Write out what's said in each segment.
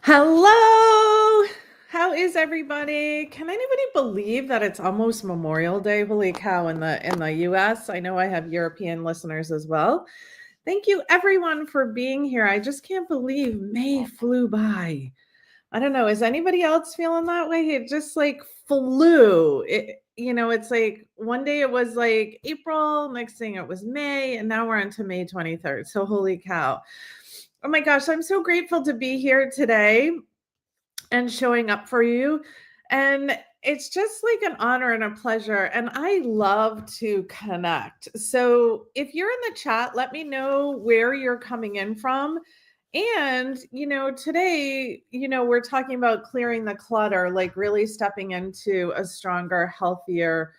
Hello. How is everybody? Can anybody believe that it's almost Memorial Day? Holy cow, in the US. I know I have European listeners as well. Thank you everyone for being here. I just can't believe May flew by. I don't know. Is anybody else feeling that way? It just like flew. It's like one day it was like April, next thing it was May, and now we're into May 23rd. So holy cow. Oh my gosh, I'm so grateful to be here today and showing up for you. And it's just like an honor and a pleasure. And I love to connect. So if you're in the chat, let me know where you're coming in from. And, today, we're talking about clearing the clutter, like really stepping into a stronger, healthier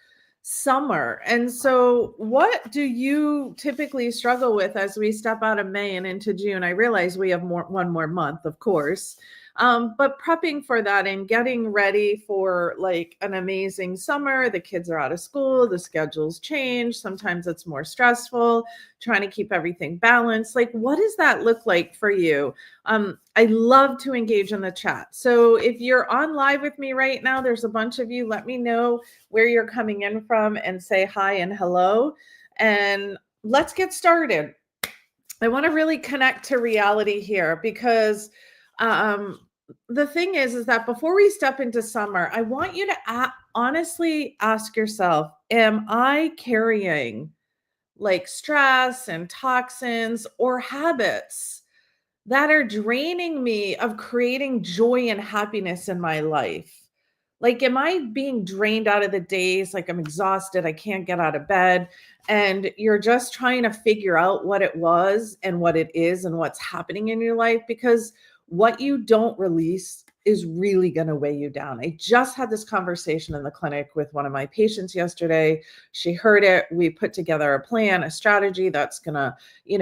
summer. And so, what do you typically struggle with as we step out of May and into June? I realize we have one more month, of course. But prepping for that and getting ready for like an amazing summer. The kids are out of school, the schedules change. Sometimes it's more stressful, trying to keep everything balanced. Like, what does that look like for you? I love to engage in the chat. So if you're on live with me right now, there's a bunch of you. Let me know where you're coming in from and say hi and hello. And let's get started. I want to really connect to reality here because the thing is that before we step into summer, I want you to honestly ask yourself, am I carrying like stress and toxins or habits that are draining me of creating joy and happiness in my life? Like, am I being drained out of the days? Like, I'm exhausted, I can't get out of bed, and you're just trying to figure out what it was and what it is and what's happening in your life, because what you don't release is really going to weigh you down. I just had this conversation in the clinic with one of my patients yesterday. She heard it. We put together a plan, a strategy that's going to,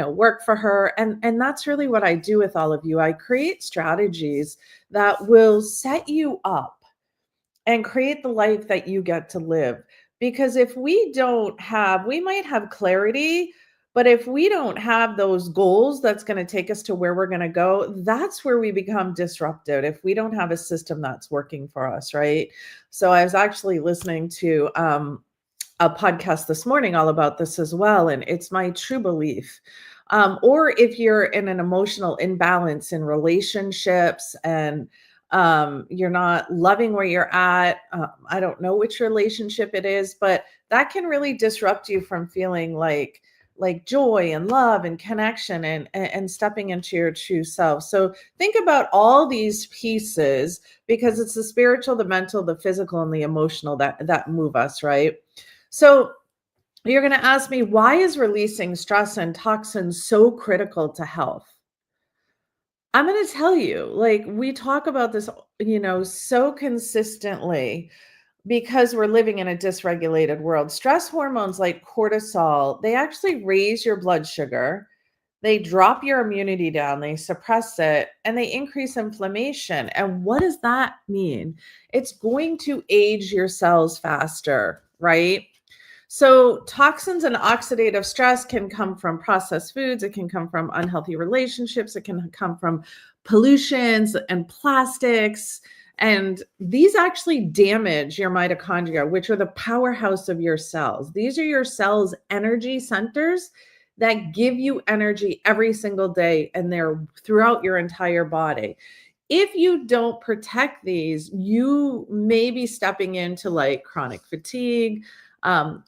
work for her. And that's really what I do with all of you. I create strategies that will set you up and create the life that you get to live. Because if we might have clarity, but if we don't have those goals that's going to take us to where we're going to go, that's where we become disrupted if we don't have a system that's working for us, right? So I was actually listening to a podcast this morning all about this as well. And it's my true belief. Or if you're in an emotional imbalance in relationships and you're not loving where you're at. I don't know which relationship it is, but that can really disrupt you from feeling like joy and love and connection and stepping into your true self. So think about all these pieces, because it's the spiritual, the mental, the physical, and the emotional that move us, right? So you're going to ask me, why is releasing stress and toxins so critical to health? I'm going to tell you, like, we talk about this, so consistently because we're living in a dysregulated world. Stress hormones like cortisol, they actually raise your blood sugar. They drop your immunity down, they suppress it, and they increase inflammation. And what does that mean? It's going to age your cells faster, right? So toxins and oxidative stress can come from processed foods. It can come from unhealthy relationships. It can come from pollutions and plastics. And these actually damage your mitochondria, which are the powerhouse of your cells. These are your cells' energy centers that give you energy every single day, and they're throughout your entire body. If you don't protect these, you may be stepping into like chronic fatigue,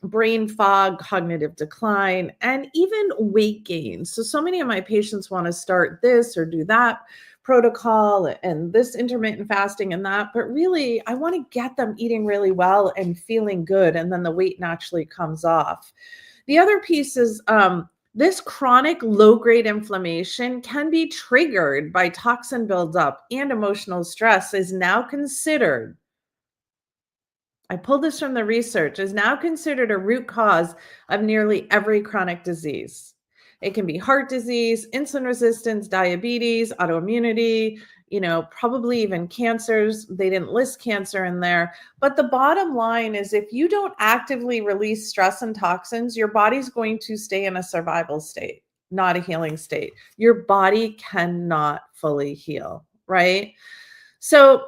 brain fog, cognitive decline, and even weight gain. So many of my patients want to start this or do that protocol and this intermittent fasting and that, but really I want to get them eating really well and feeling good, and then the weight naturally comes off. The other piece is this chronic low-grade inflammation can be triggered by toxin buildup, and emotional stress is now considered, I pulled this from the research, is now considered a root cause of nearly every chronic disease. It can be heart disease, insulin resistance, diabetes, autoimmunity, probably even cancers. They didn't list cancer in there. But the bottom line is, if you don't actively release stress and toxins, your body's going to stay in a survival state, not a healing state. Your body cannot fully heal. right? So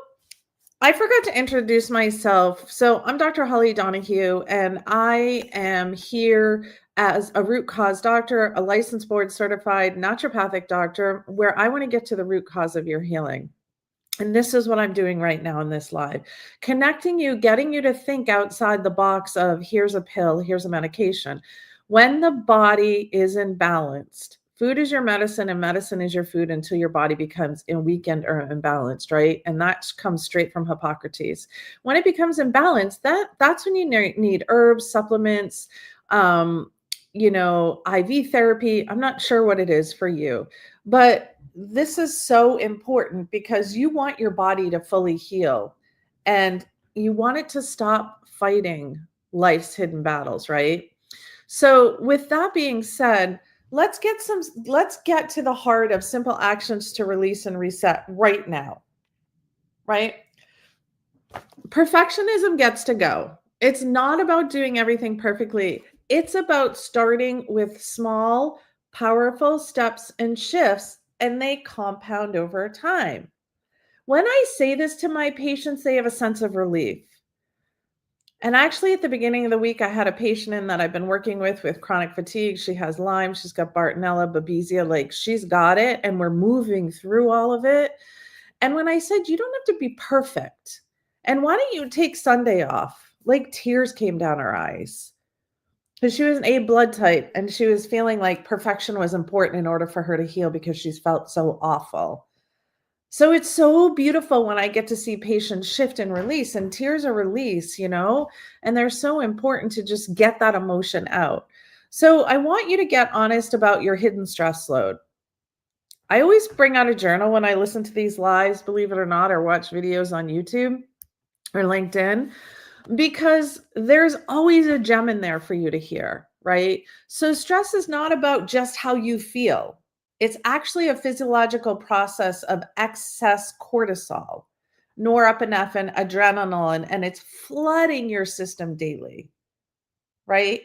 I forgot to introduce myself. So I'm Dr. Holly Donahue, and I am here as a root cause doctor, a licensed board certified naturopathic doctor, where I want to get to the root cause of your healing. And this is what I'm doing right now in this live, connecting you, getting you to think outside the box of here's a pill, here's a medication. When the body is imbalanced, food is your medicine and medicine is your food until your body becomes weakened or imbalanced, right? And that comes straight from Hippocrates. When it becomes imbalanced, that's when you need herbs, supplements, IV therapy. I'm not sure what it is for you, but this is so important because you want your body to fully heal and you want it to stop fighting life's hidden battles, right? So with that being said, let's get to the heart of simple actions to release and reset right now, right? Perfectionism gets to go. It's not about doing everything perfectly. It's about starting with small, powerful steps and shifts, and they compound over time. When I say this to my patients, they have a sense of relief. And actually, at the beginning of the week, I had a patient in that I've been working with chronic fatigue. She has Lyme, she's got Bartonella, Babesia, like she's got it, and we're moving through all of it. And when I said, you don't have to be perfect, and why don't you take Sunday off? Like tears came down her eyes because she was an A blood type and she was feeling like perfection was important in order for her to heal because she's felt so awful. So it's so beautiful when I get to see patients shift and release, and tears are release, and they're so important to just get that emotion out. So I want you to get honest about your hidden stress load. I always bring out a journal when I listen to these lives, believe it or not, or watch videos on YouTube or LinkedIn, because there's always a gem in there for you to hear, right? So stress is not about just how you feel. It's actually a physiological process of excess cortisol, norepinephrine, adrenaline, and it's flooding your system daily, right?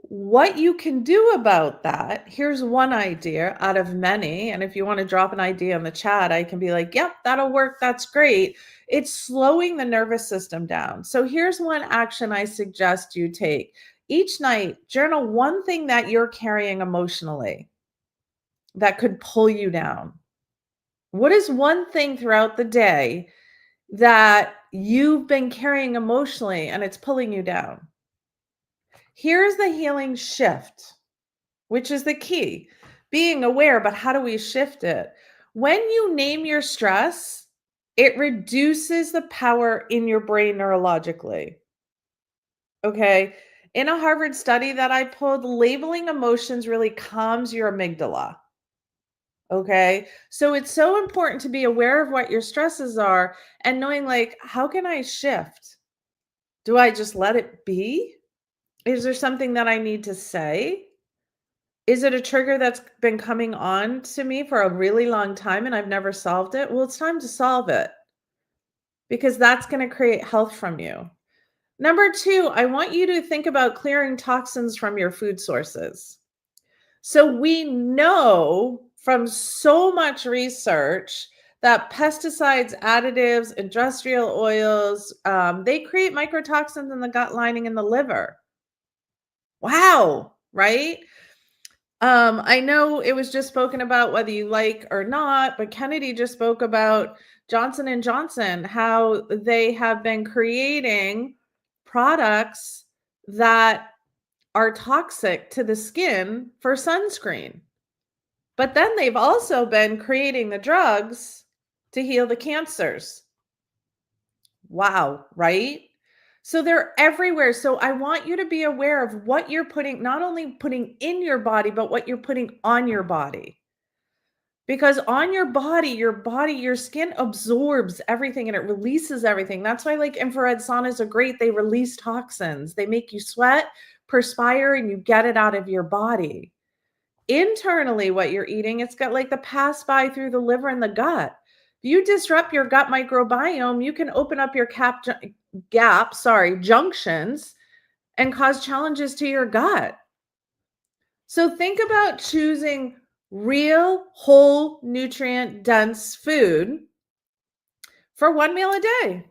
What you can do about that, here's one idea out of many. And if you want to drop an idea in the chat, I can be like, yep, that'll work. That's great. It's slowing the nervous system down. So here's one action I suggest you take. Each night, journal one thing that you're carrying emotionally that could pull you down. What is one thing throughout the day that you've been carrying emotionally and it's pulling you down? Here's the healing shift, which is the key. Being aware, but how do we shift it? When you name your stress, it reduces the power in your brain neurologically. Okay. In a Harvard study that I pulled, labeling emotions really calms your amygdala. Okay. So it's so important to be aware of what your stresses are and knowing, like, how can I shift? Do I just let it be? Is there something that I need to say? Is it a trigger that's been coming on to me for a really long time and I've never solved it? Well, it's time to solve it because that's going to create health from you. Number two, I want you to think about clearing toxins from your food sources. So we know from so much research that pesticides, additives, industrial oils, they create microtoxins in the gut lining in the liver. Wow, right? I know it was just spoken about whether you like or not, but Kennedy just spoke about Johnson and Johnson, how they have been creating products that are toxic to the skin for sunscreen. But then they've also been creating the drugs to heal the cancers. Wow, right? So they're everywhere. So I want you to be aware of what you're putting, not only putting in your body, but what you're putting on your body. Because on your body, your skin absorbs everything and it releases everything. That's why like infrared saunas are great. They release toxins. They make you sweat, perspire, and you get it out of your body. Internally, what you're eating, it's got like the pass by through the liver and the gut. If you disrupt your gut microbiome, you can open up your junctions and cause challenges to your gut. So think about choosing real, whole, nutrient dense food for one meal a day.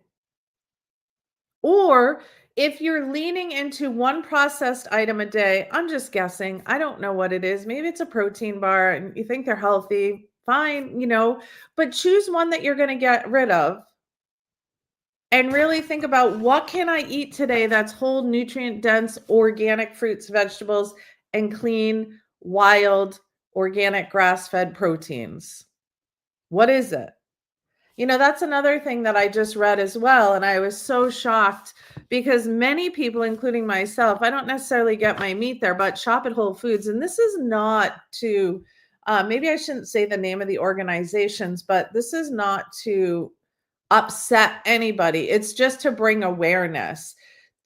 Or if you're leaning into one processed item a day, I'm just guessing. I don't know what it is. Maybe it's a protein bar and you think they're healthy. Fine, but choose one that you're going to get rid of and really think about what can I eat today that's whole, nutrient dense, organic fruits, vegetables, and clean, wild, organic grass-fed proteins. What is it? That's another thing that I just read as well. And I was so shocked because many people, including myself, I don't necessarily get my meat there, but shop at Whole Foods. And this is not to, maybe I shouldn't say the name of the organizations, but this is not to upset anybody. It's just to bring awareness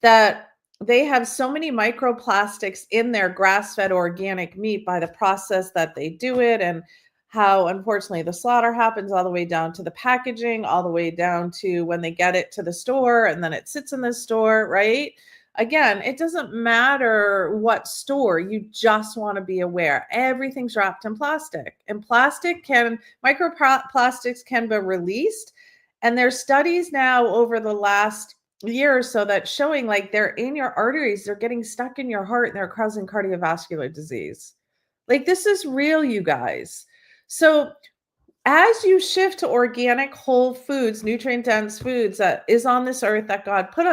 that they have so many microplastics in their grass-fed organic meat by the process that they do it, and how unfortunately the slaughter happens all the way down to the packaging, all the way down to when they get it to the store and then it sits in the store, right? Again, it doesn't matter what store, you just want to be aware. Everything's wrapped in plastic, and microplastics can be released. And there's studies now over the last year or so that showing like they're in your arteries, they're getting stuck in your heart, and they're causing cardiovascular disease. Like, this is real, you guys. So as you shift to organic, whole foods, nutrient dense foods that is on this earth, that God put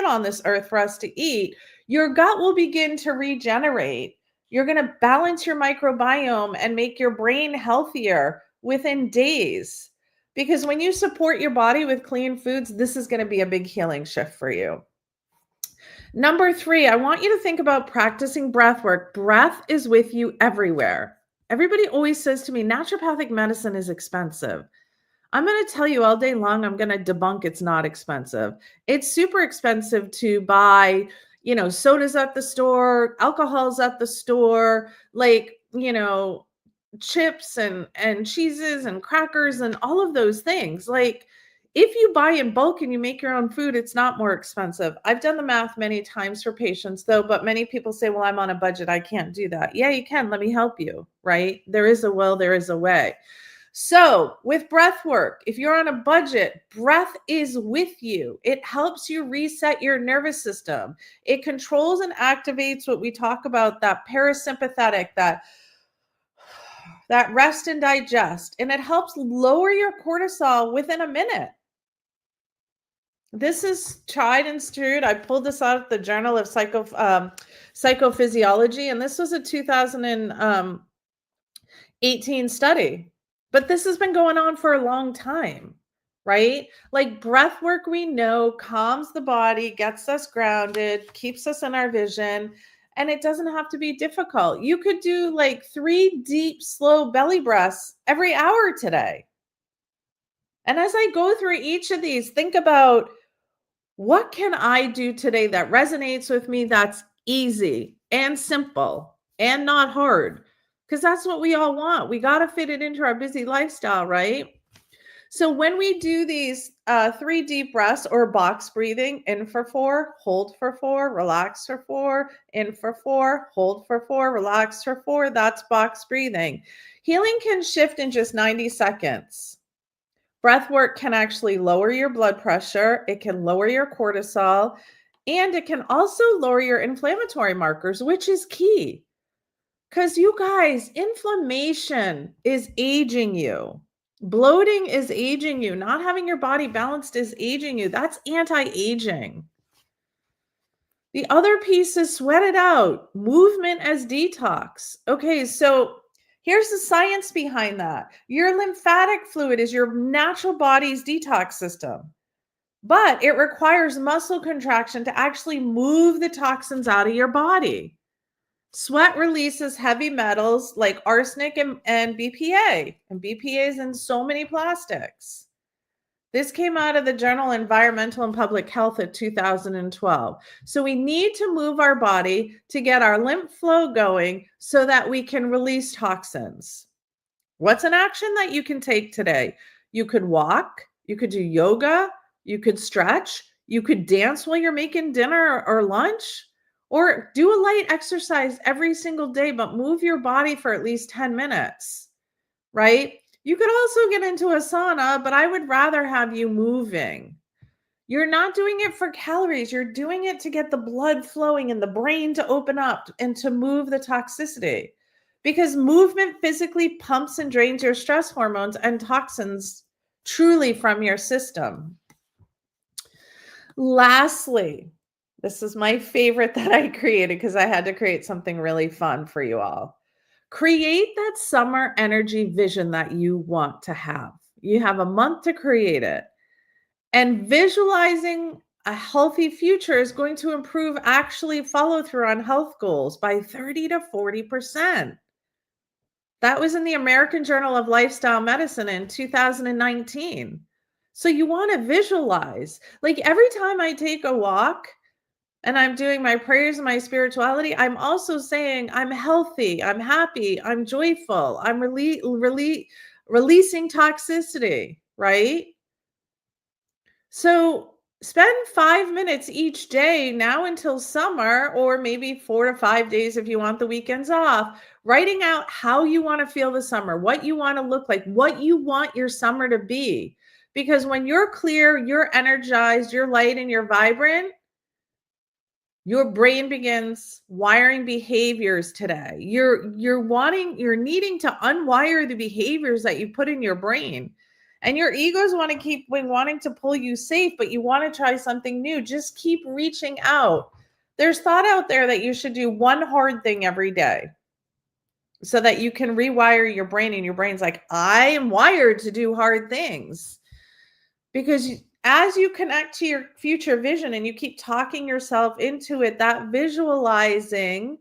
on this earth for us to eat, your gut will begin to regenerate. You're going to balance your microbiome and make your brain healthier within days. Because when you support your body with clean foods, this is going to be a big healing shift for you. Number 3, I want you to think about practicing breath work. Breath is with you everywhere. Everybody always says to me, naturopathic medicine is expensive. I'm going to tell you all day long, I'm going to debunk it's not expensive. It's super expensive to buy, sodas at the store, alcohols at the store, like, chips and cheeses and crackers and all of those things. Like, if you buy in bulk and you make your own food, it's not more expensive. I've done the math many times for patients though, but many people say, well, I'm on a budget, I can't do that. Yeah, you can. Let me help you, right? There is a will, there is a way. So with breath work, if you're on a budget, breath is with you. It helps you reset your nervous system. It controls and activates what we talk about, that parasympathetic, that rest and digest, and it helps lower your cortisol within a minute. This is tried and true. I pulled this out of the Journal of Psychophysiology, and this was a 2018 study. But this has been going on for a long time, right? Like, breath work, we know, calms the body, gets us grounded, keeps us in our vision, and it doesn't have to be difficult. You could do like 3 deep, slow belly breaths every hour today. And as I go through each of these, think about, what can I do today that resonates with me, that's easy and simple and not hard? Because that's what we all want. We got to fit it into our busy lifestyle, right? So when we do these 3 deep breaths or box breathing, in for 4, hold for 4, relax for 4, in for 4, hold for 4, relax for 4, that's box breathing. Healing can shift in just 90 seconds. Breath work can actually lower your blood pressure, it can lower your cortisol, and it can also lower your inflammatory markers, which is key. Because you guys, inflammation is aging you. Bloating is aging you. Not having your body balanced is aging you. That's anti-aging. The other piece is sweat it out. Movement as detox. Okay, so here's the science behind that. Your lymphatic fluid is your natural body's detox system, but it requires muscle contraction to actually move the toxins out of your body. Sweat releases heavy metals like arsenic and BPA, and BPA is in so many plastics. This came out of the Journal Environmental and Public Health of 2012. So we need to move our body to get our lymph flow going so that we can release toxins. What's an action that you can take today? You could walk, you could do yoga, you could stretch, you could dance while you're making dinner or lunch, Or do a light exercise every single day, but move your body for at least 10 minutes, right? You could also get into a sauna, but I would rather have you moving. You're not doing it for calories. You're doing it to get the blood flowing and the brain to open up and to move the toxicity. Because movement physically pumps and drains your stress hormones and toxins truly from your system. Lastly, this is my favorite that I created because I had to create something really fun for you all. Create that summer energy vision that you want to have. You have a month to create it. And visualizing a healthy future is going to improve actually follow through on health goals by 30 to 40%. That was in the American Journal of Lifestyle Medicine in 2019. So you want to visualize. Like every time I take a walk and I'm doing my prayers and my spirituality, I'm also saying I'm healthy, I'm happy, I'm joyful, I'm releasing toxicity, right? So spend 5 minutes each day now until summer, or maybe 4 to 5 days if you want the weekends off, writing out how you want to feel the summer, what you want to look like, what you want your summer to be. Because when you're clear, you're energized, you're light, and you're vibrant, your brain begins wiring behaviors today. You're needing to unwire the behaviors that you put in your brain. And your egos want to keep wanting to pull you safe, but you want to try something new. Just keep reaching out. There's thought out there that you should do one hard thing every day so that you can rewire your brain, and your brain's like, I am wired to do hard things. Because as you connect to your future vision and you keep talking yourself into it, that visualizing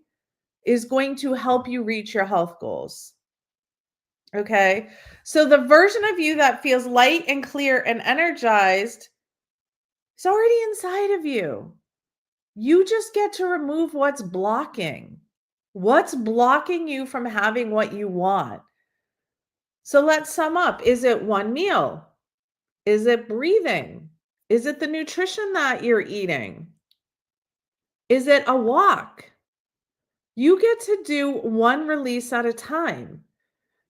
is going to help you reach your health goals. Okay. So the version of you that feels light and clear and energized is already inside of you. You just get to remove what's blocking. What's blocking you from having what you want? So let's sum up. Is it one meal? Is it breathing? Is it the nutrition that you're eating? Is it a walk? You get to do one release at a time.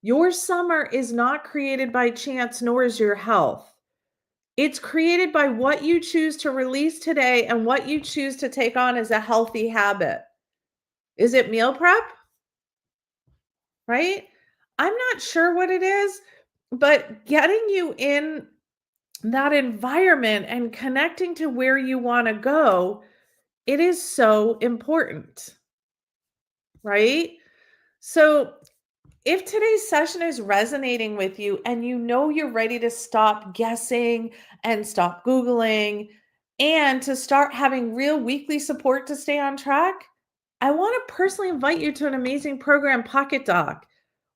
Your summer is not created by chance, nor is your health. It's created by what you choose to release today and what you choose to take on as a healthy habit. Is it meal prep? Right? I'm not sure what it is, but getting you in that environment and connecting to where you want to go, it is so important, right? So if today's session is resonating with you and you know you're ready to stop guessing and stop Googling and to start having real weekly support to stay on track, I want to personally invite you to an amazing program, Pocket Doc,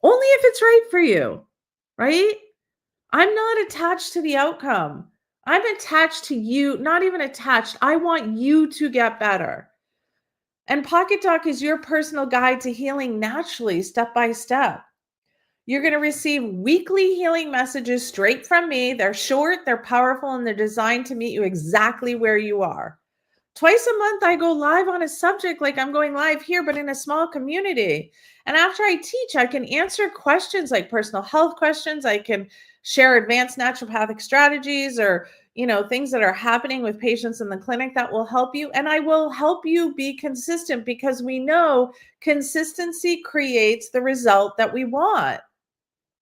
only if it's right for you, right? I'm not attached to the outcome. I'm attached to you, not even attached. I want you to get better. And Pocket Doc is your personal guide to healing naturally, step by step. You're going to receive weekly healing messages straight from me. They're short, they're powerful, and they're designed to meet you exactly where you are. Twice a month, I go live on a subject like I'm going live here, but in a small community. And after I teach, I can answer questions like personal health questions. I can share advanced naturopathic strategies or things that are happening with patients in the clinic that will help you. And I will help you be consistent because we know consistency creates the result that we want.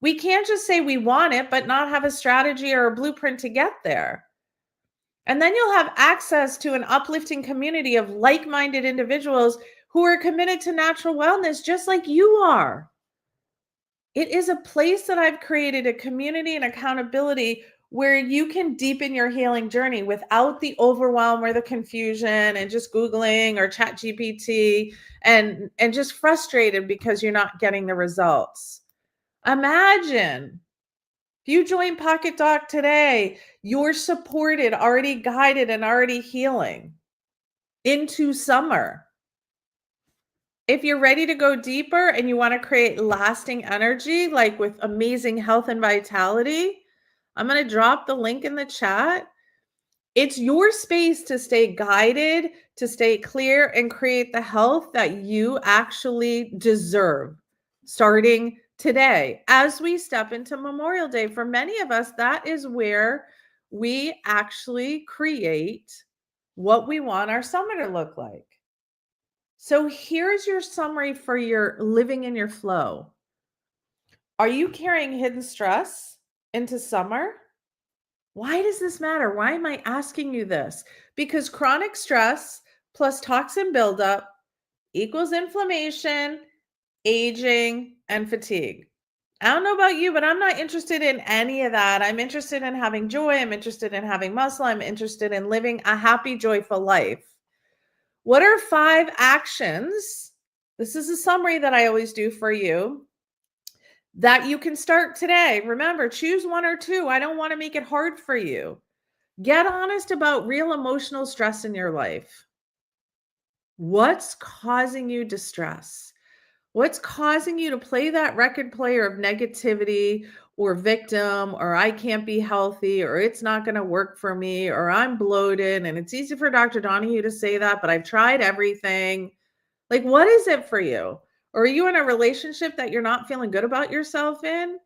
We can't just say we want it, but not have a strategy or a blueprint to get there. And then you'll have access to an uplifting community of like-minded individuals who are committed to natural wellness just like you are. It is a place that I've created, a community and accountability where you can deepen your healing journey without the overwhelm or the confusion and just Googling or Chat GPT and just frustrated because you're not getting the results. Imagine if you join Pocket Doc today, you're supported, already guided, and already healing into summer. If you're ready to go deeper and you want to create lasting energy, like with amazing health and vitality, I'm going to drop the link in the chat. It's your space to stay guided, to stay clear, and create the health that you actually deserve starting today. As we step into Memorial Day, for many of us, that is where we actually create what we want our summer to look like. So here's your summary for your living in your flow. Are you carrying hidden stress into summer? Why does this matter? Why am I asking you this? Because chronic stress plus toxin buildup equals inflammation, aging, and fatigue. I don't know about you, but I'm not interested in any of that. I'm interested in having joy. I'm interested in having muscle. I'm interested in living a happy, joyful life. What are 5 actions? This is a summary that I always do for you that you can start today. Remember, choose 1 or 2. I don't want to make it hard for you. Get honest about real emotional stress in your life. What's causing you distress? What's causing you to play that record player of negativity or victim, or I can't be healthy, or it's not going to work for me, or I'm bloated? And it's easy for Dr. Donahue to say that, but I've tried everything. Like, what is it for you? Or are you in a relationship that you're not feeling good about yourself in?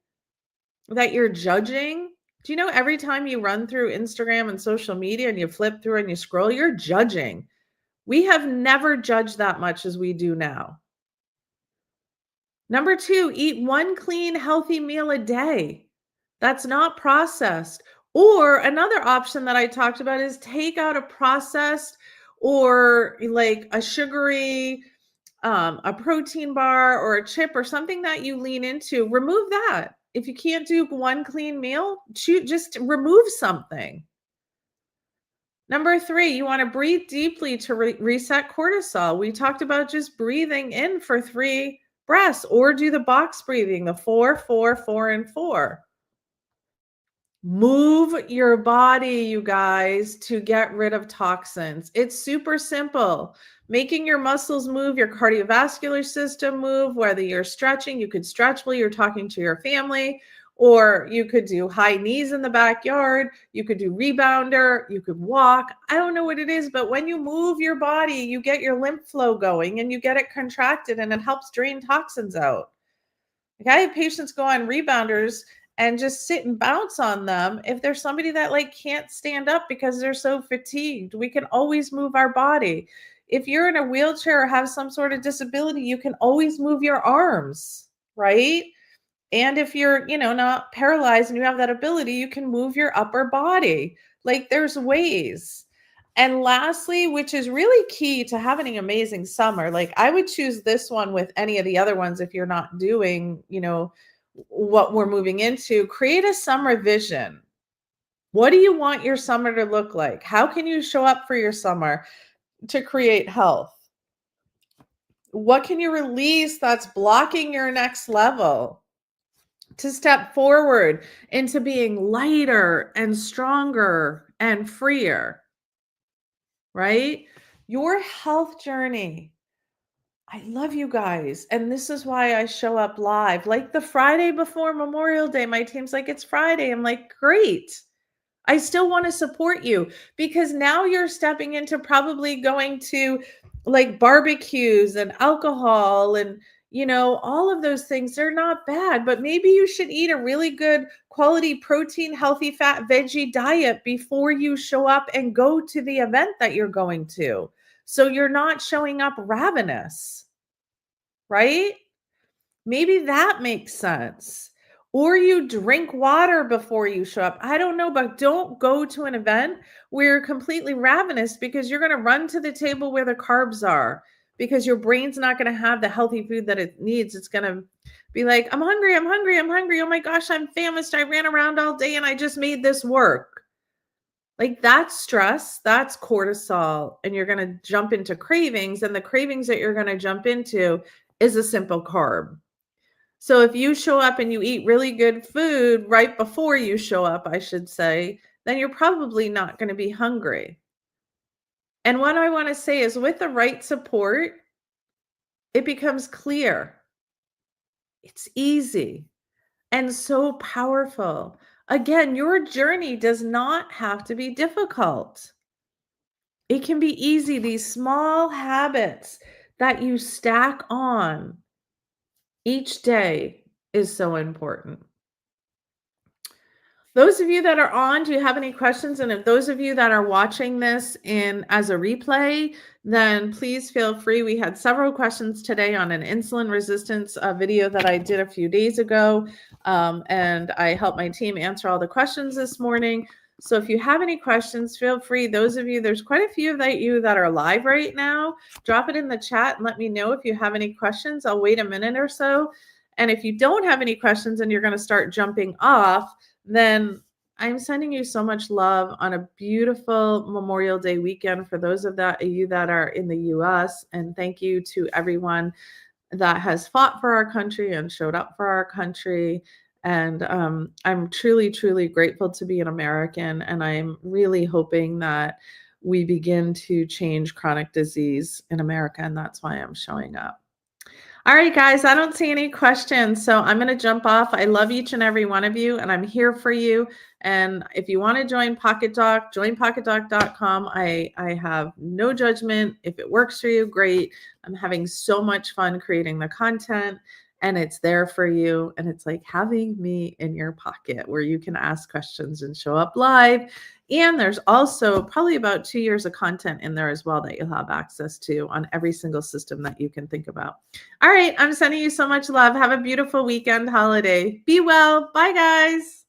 That you're judging? Do you know every time you run through Instagram and social media and you flip through and you scroll, you're judging. We have never judged that much as we do now. Number 2, eat 1 clean, healthy meal a day that's not processed. Or another option that I talked about is take out a processed or like a sugary, a protein bar or a chip or something that you lean into. Remove that. If you can't do 1 clean meal, just remove something. Number 3, you want to breathe deeply to reset cortisol. We talked about just breathing in for 3 breaths, or do the box breathing, the 4, 4, 4, and 4. Move your body, you guys, to get rid of toxins. It's super simple. Making your muscles move, your cardiovascular system move, whether you're stretching, you could stretch while you're talking to your family, or you could do high knees in the backyard. You could do rebounder. You could walk. I don't know what it is, but when you move your body, you get your lymph flow going and you get it contracted and it helps drain toxins out. Like, I have patients go on rebounders and just sit and bounce on them. If there's somebody that like can't stand up because they're so fatigued, we can always move our body. If you're in a wheelchair or have some sort of disability, you can always move your arms, right? And if you're, not paralyzed and you have that ability, you can move your upper body. Like, there's ways. And lastly, which is really key to having an amazing summer, like I would choose this one with any of the other ones if you're not doing, what we're moving into, create a summer vision. What do you want your summer to look like? How can you show up for your summer to create health? What can you release that's blocking your next level to step forward into being lighter and stronger and freer, right? Your health journey. I love you guys. And this is why I show up live. Like the Friday before Memorial Day, my team's like, it's Friday. I'm like, great. I still want to support you because now you're stepping into probably going to like barbecues and alcohol and, all of those things. They're not bad, but maybe you should eat a really good quality protein, healthy fat, veggie diet before you show up and go to the event that you're going to. So you're not showing up ravenous, right? Maybe that makes sense. Or you drink water before you show up. I don't know, but don't go to an event where you're completely ravenous because you're going to run to the table where the carbs are because your brain's not going to have the healthy food that it needs. It's going to be like, I'm hungry, I'm hungry, I'm hungry. Oh my gosh, I'm famished. I ran around all day and I just made this work. Like, that's stress, that's cortisol, and you're going to jump into cravings, and the cravings that you're going to jump into is a simple carb. So if you show up and you eat really good food right before you show up, I should say, then you're probably not going to be hungry. And what I want to say is with the right support, it becomes clear. It's easy and so powerful. Again, your journey does not have to be difficult. It can be easy. These small habits that you stack on each day is so important. Those of you that are on, do you have any questions? And if those of you that are watching this as a replay, then please feel free. We had several questions today on an insulin resistance video that I did a few days ago. And I helped my team answer all the questions this morning. So if you have any questions, feel free. Those of you, there's quite a few of you that are live right now. Drop it in the chat and let me know if you have any questions. I'll wait a minute or so. And if you don't have any questions and you're going to start jumping off, then I'm sending you so much love on a beautiful Memorial Day weekend for those of you that are in the US. And thank you to everyone that has fought for our country and showed up for our country. And I'm truly, truly grateful to be an American. And I'm really hoping that we begin to change chronic disease in America. And that's why I'm showing up. All right, guys, I don't see any questions, so I'm going to jump off. I love each and every one of you, and I'm here for you. And if you want to join Pocket Doc, join pocketdoc.com. I have no judgment. If it works for you, great. I'm having so much fun creating the content, and it's there for you. And it's like having me in your pocket where you can ask questions and show up live. And there's also probably about 2 years of content in there as well that you'll have access to on every single system that you can think about. All right, I'm sending you so much love. Have a beautiful weekend holiday. Be well. Bye, guys.